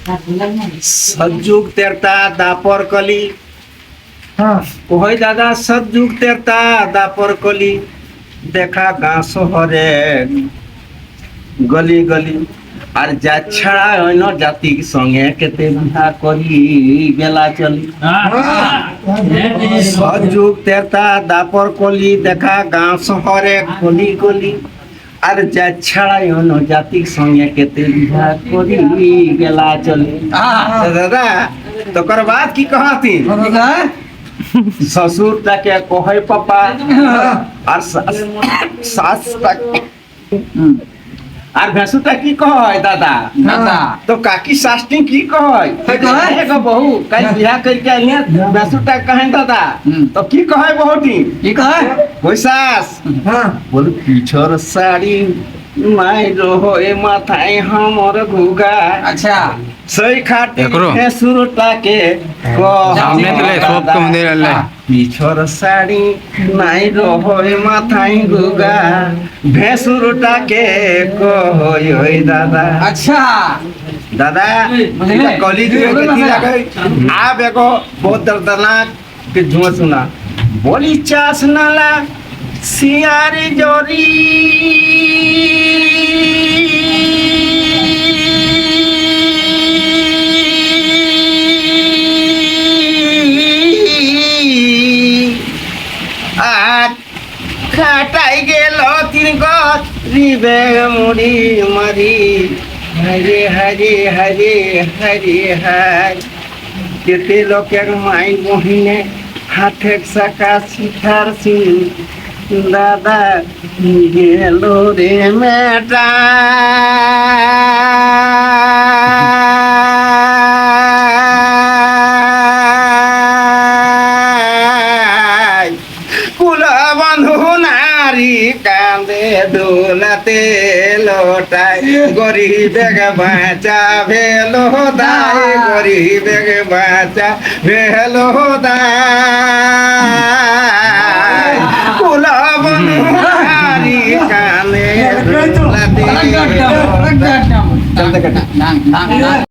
सतयुग तेरता दापर कली। हाँ ওই দাদা সতযুগ তেরতা দাপর কলি দেখা গাঁ শহরে গলি গলি আর যা ছাড়া অন্য জাতির সঙ্গে কেতে বিহা করি গেলা চলি। সতযুগ তেরতা দাপর কলি দেখা গাঁ শহরে গলি গলি আর যা ছাড়া অন্য জাতির সঙ্গে কেতে বিহা করি গেলা চলি। দাদা তোकर बात की कहती ससुर ताके कहे पापा और सास और भैंसुटा की कहे दादा तो काकी सासटी की कहे एगो बहू कल बियाह करके आइए भैंसुटा कहे दादा तो की कहे बहुटी कोई सास बोल पीछर साड़ी माई रहो ए माथाए हमर घुगा। अच्छा सही खाते एकरो? है सुरटा के सामने तो ले, सोप के मंदिर ले। पिछर साड़ी नाई रहोय माथाई गुगा भेसुरटा के कोय दादा। अच्छा दादा बुझले? कॉलेज में गति लगे आप एगो बहुत दर्दनाक के झुमा सुना बोली चास नाला सियारी जोरी আর খাটাই গেল তিন গছ রিবে মুড়ি মারি হরে হরে হরে হরে হার কেতে লোকের মাই মহিনে হাতে সাকা শিখার সিং দাদা গেল রে মেটা কান্দে দোলাতে লোটাই গরিবেগ বাঁচা ভেলো দায় গরিবেগ বাঁচা ভেলো দায় কুলা বনহারি কান্দে দোলাতে